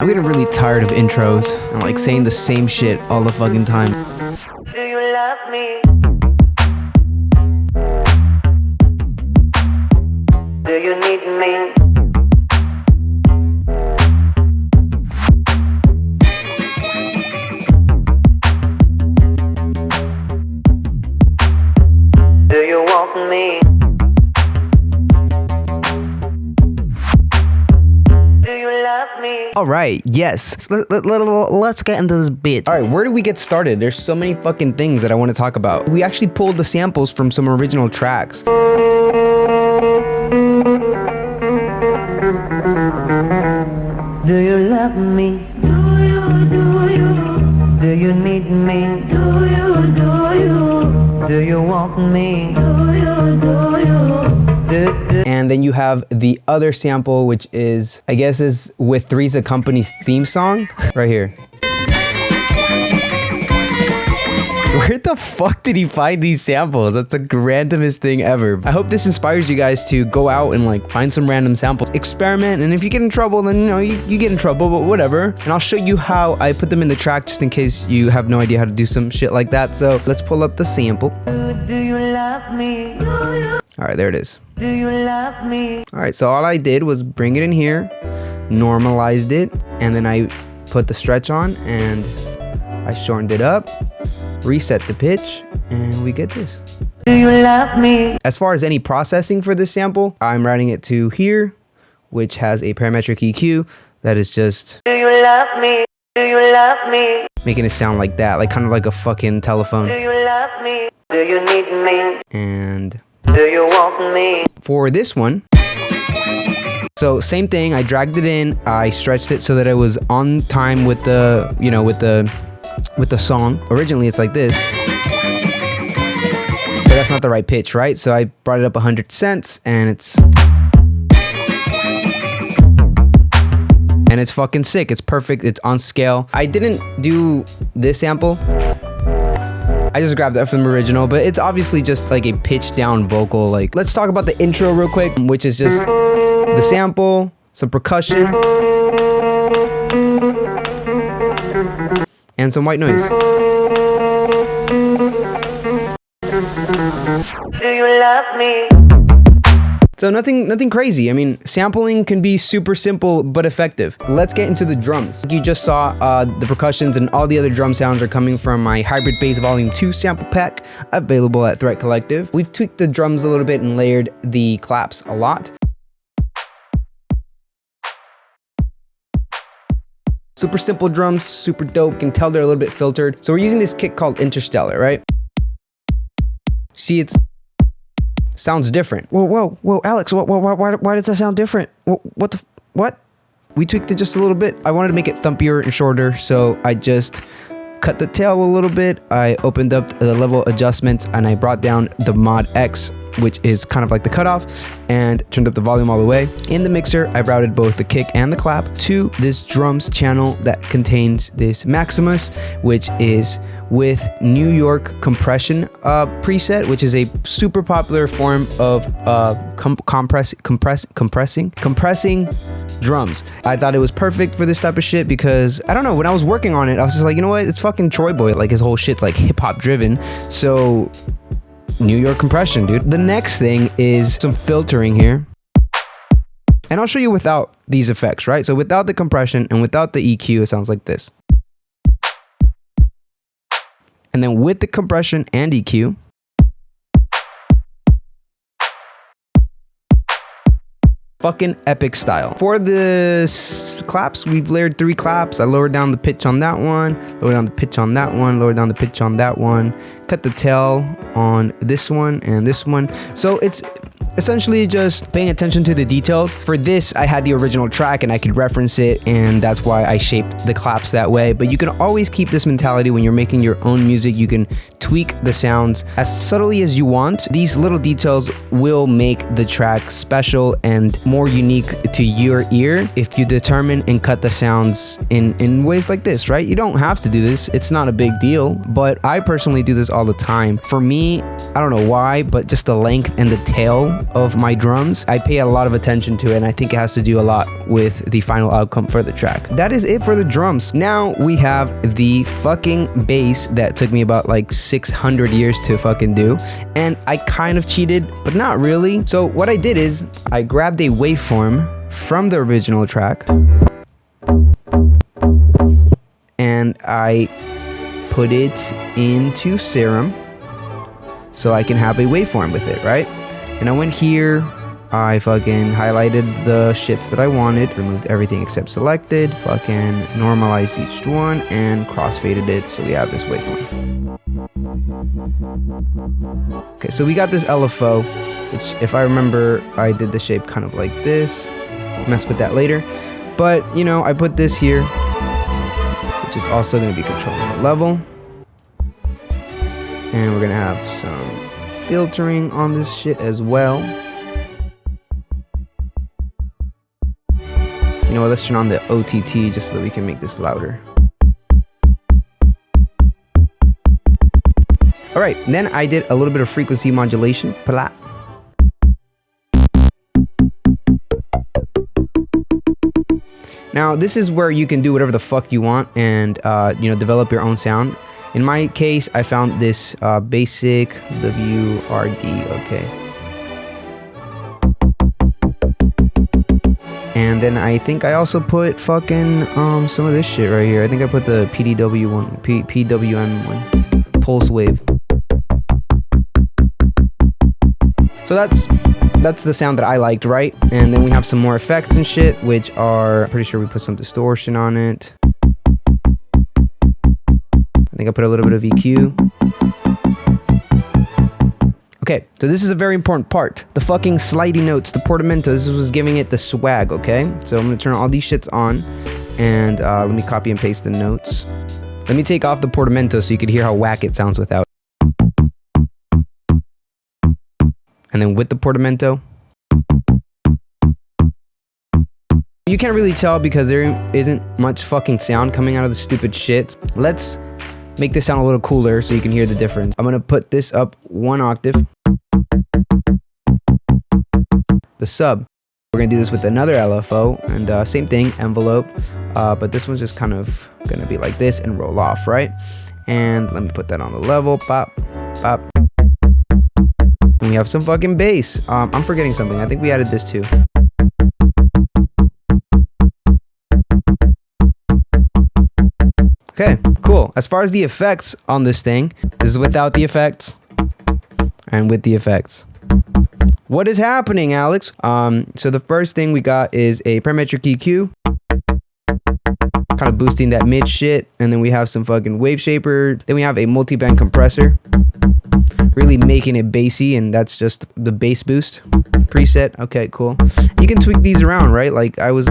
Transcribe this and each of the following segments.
I'm getting really tired of intros and like saying the same shit all the fucking time. Do you love me? Do you need me? Do you want me? Do you love me? All right, yes. Let's get into this bitch. All right, where do we get started? There's so many fucking things that I want to talk about. We actually pulled the samples from some original tracks. Do you love me? Do you need me? Do you want me? And then you have the other sample, which is, I guess, is with Three's a Company's theme song right here. Where the fuck did he find these samples? That's the randomest thing ever. I hope this inspires you guys to go out and like find some random samples, experiment, and if you get in trouble, then you know, you get in trouble, but whatever. And I'll show you how I put them in the track just in case you have no idea how to do some shit like that. So let's pull up the sample. Do you love me? All right, there it is. Do you love me? All right, so all I did was bring it in here, normalized it, and then I put the stretch on and I shortened it up, reset the pitch, and we get this. Do you love me? As far as any processing for this sample, I'm routing it to here, which has a parametric EQ that is just Do you love me? Do you love me? making it sound like that, like kind of like a fucking telephone. Do you love me? Do you need me? And Do you want me? for this one, so same thing, I dragged it in, I stretched it so that it was on time with the, you know, with the song. Originally it's like this, but that's not the right pitch, right? So I brought it up 100 cents and it's fucking sick. It's perfect. It's on scale. I didn't do this sample. I just grabbed that from the original, but it's obviously just like a pitch down vocal. Like, let's talk about the intro real quick, which is just the sample, some percussion, and some white noise. Do you love me? So nothing crazy. I mean, sampling can be super simple but effective. Let's get into the drums. You just saw the percussions and all the other drum sounds are coming from my Hybrid Bass Volume 2 sample pack, available at Threat Collective. We've tweaked the drums a little bit and layered the claps a lot. Super simple drums, super dope. You can tell they're a little bit filtered. So we're using this kick called Interstellar, right? See, it's sounds different. Whoa, Alex, why does that sound different? What? We tweaked it just a little bit. I wanted to make it thumpier and shorter, so I just cut the tail a little bit. I opened up the level adjustments and I brought down the mod X, which is kind of like the cutoff, and turned up the volume all the way. In the mixer, I routed both the kick and the clap to this drums channel that contains this Maximus, which is with New York compression preset, which is a super popular form of compressing drums. I thought it was perfect for this type of shit because, I don't know, when I was working on it, I was just like, you know what, it's fucking Troyboi, like his whole shit's like hip hop driven, so New York compression, dude. The next thing is some filtering here. And I'll show you without these effects, right? So without the compression and without the EQ, it sounds like this. And then with the compression and EQ, fucking epic style. For the claps, we've layered 3 claps. I lowered down the pitch on that one, lowered down the pitch on that one, lowered down the pitch on that one, cut the tail on this one and this one. So it's essentially just paying attention to the details. For this, I had the original track and I could reference it, and that's why I shaped the claps that way. But you can always keep this mentality when you're making your own music. You can tweak the sounds as subtly as you want. These little details will make the track special and more unique to your ear if you determine and cut the sounds in ways like this, right? You don't have to do this. It's not a big deal, but I personally do this all the time. For me, I don't know why, but just the length and the tail of my drums, I pay a lot of attention to it, and I think it has to do a lot with the final outcome for the track. That is it for the drums. Now we have the fucking bass that took me about like 600 years to fucking do, and I kind of cheated, but not really. So what I did is I grabbed a waveform from the original track and I put it into Serum so I can have a waveform with it, right? And I went here, I fucking highlighted the shits that I wanted, removed everything except selected, fucking normalized each one, and crossfaded it so we have this waveform. Okay, so we got this LFO, which if I remember, I did the shape kind of like this. Mess with that later. But, you know, I put this here, which is also going to be controlling the level. And we're going to have some filtering on this shit as well. You know what, let's turn on the OTT just so that we can make this louder. Alright, then I did a little bit of frequency modulation. Pla. Now, this is where you can do whatever the fuck you want and, you know, develop your own sound. In my case, I found this basic WRD, okay. And then I think I also put fucking some of this shit right here. I think I put the PDW one, PWM one, pulse wave. So that's the sound that I liked, right? And then we have some more effects and shit, which are, pretty sure we put some distortion on it. I think I put a little bit of EQ. Okay, so this is a very important part. The fucking slidey notes, the Portamento, this was giving it the swag, okay? So I'm gonna turn all these shits on, and let me copy and paste the notes. Let me take off the Portamento so you could hear how whack it sounds without. And then with the Portamento, you can't really tell because there isn't much fucking sound coming out of the stupid shit. Let's make this sound a little cooler so you can hear the difference. I'm gonna put this up 1 octave. The sub. We're gonna do this with another LFO and same thing, envelope, but this one's just kind of gonna be like this and roll off, right? And let me put that on the level, pop, pop. And we have some fucking bass. I'm forgetting something. I think we added this too. Okay, cool. As far as the effects on this thing, this is without the effects and with the effects. What is happening, Alex? So the first thing we got is a parametric EQ. Kind of boosting that mid shit. And then we have some fucking wave shaper. Then we have a multi-band compressor. Really making it bassy, and that's just the bass boost preset. Okay, cool. You can tweak these around, right? Like I was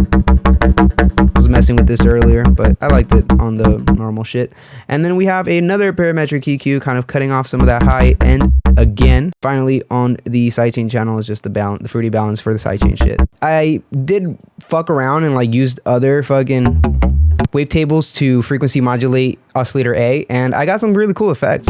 messing with this earlier, but I liked it on the normal shit. And then we have another parametric EQ, kind of cutting off some of that high end again. Finally, on the sidechain channel is just the balance, the fruity balance for the sidechain shit. I did fuck around and like used other fucking wavetables to frequency modulate oscillator A, and I got some really cool effects.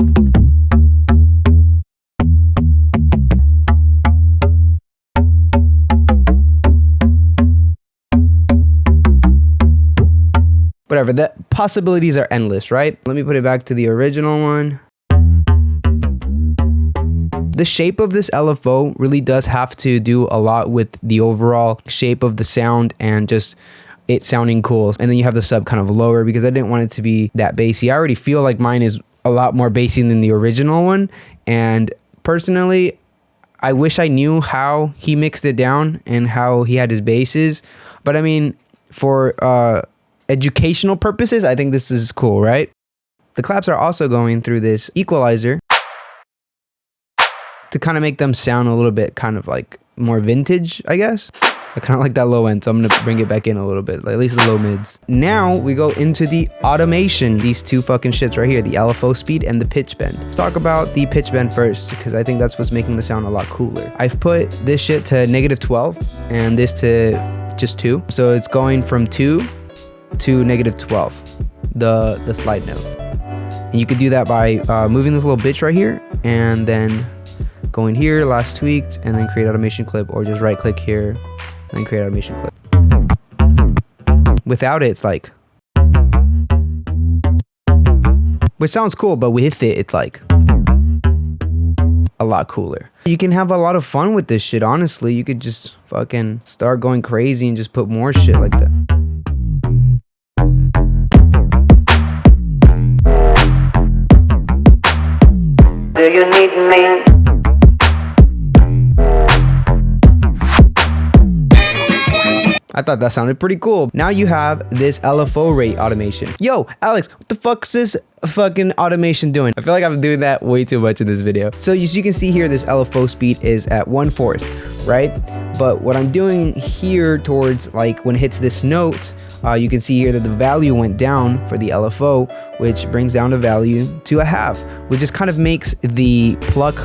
Whatever, the possibilities are endless, right? Let me put it back to the original one. The shape of this LFO really does have to do a lot with the overall shape of the sound and just it sounding cool. And then you have the sub kind of lower because I didn't want it to be that bassy. I already feel like mine is a lot more bassy than the original one. And personally, I wish I knew how he mixed it down and how he had his basses. But I mean, for educational purposes, I think this is cool, right? The claps are also going through this equalizer to kind of make them sound a little bit kind of like more vintage, I guess. I kind of like that low end, so I'm gonna bring it back in a little bit, like at least the low mids. Now we go into the automation, these two fucking shits right here, the LFO speed and the pitch bend. Let's talk about the pitch bend first, because I think that's what's making the sound a lot cooler. I've put this shit to -12 and this to just 2. So it's going from 2 to -12, the slide note. And you could do that by moving this little bitch right here and then go in here, last tweaked, and then create automation clip, or just right click here and then create automation clip. Without it, it's like, which sounds cool, but with it, it's like a lot cooler. You can have a lot of fun with this shit, honestly. You could just fucking start going crazy and just put more shit like that. Do you need me? I thought that sounded pretty cool. Now you have this LFO rate automation. Yo, Alex, what the fuck's this fucking automation doing? I feel like I'm doing that way too much in this video. So as you can see here, this LFO speed is at 1/4, right? But what I'm doing here towards like when it hits this note, you can see here that the value went down for the LFO, which brings down the value to 1/2, which just kind of makes the pluck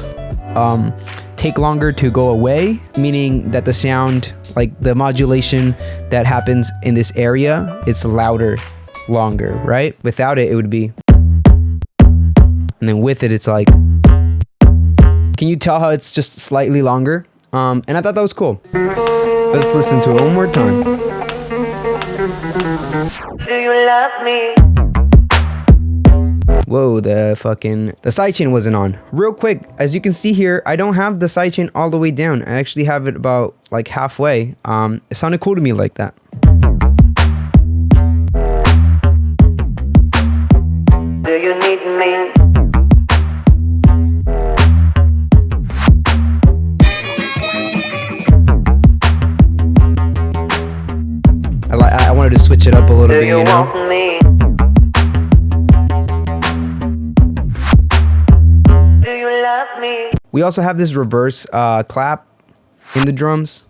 take longer to go away, meaning that the sound, like the modulation that happens in this area, it's louder, longer, right? Without it, it would be, and then with it, it's like, can you tell how it's just slightly longer? And I thought that was cool. Let's listen to it one more time. Do you love me? Whoa, the sidechain wasn't on. Real quick, as you can see here, I don't have the sidechain all the way down. I actually have it about like halfway. It sounded cool to me like that. Do you need me? I wanted to switch it up a little bit, you know? Want me? Do you love me? We also have this reverse clap in the drums.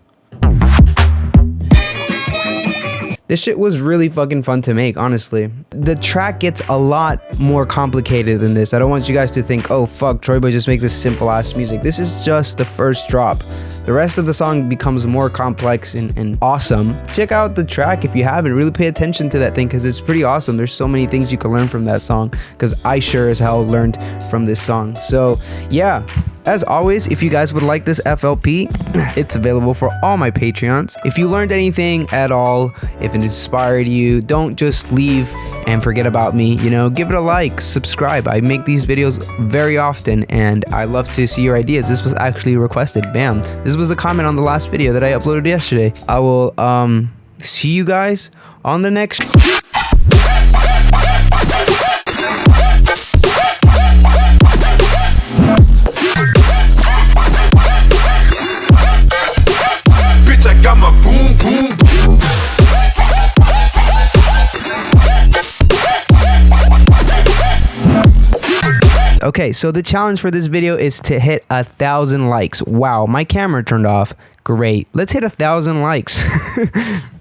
This shit was really fucking fun to make, honestly. The track gets a lot more complicated than this. I don't want you guys to think, oh fuck, Troyboi just makes this simple ass music. This is just the first drop. The rest of the song becomes more complex and awesome. Check out the track if you haven't. Really pay attention to that thing because it's pretty awesome. There's so many things you can learn from that song because I sure as hell learned from this song. So yeah, as always, if you guys would like this FLP, it's available for all my Patreons. If you learned anything at all, if it inspired you, don't just leave and forget about me. You know, give it a like, subscribe. I make these videos very often and I love to see your ideas. This was actually requested. Bam. This was a comment on the last video that I uploaded yesterday. I will see you guys on the next. I got my boom boom boom. Okay, so the challenge for this video is to hit 1,000 likes. Wow, my camera turned off. Great. Let's hit 1,000 likes.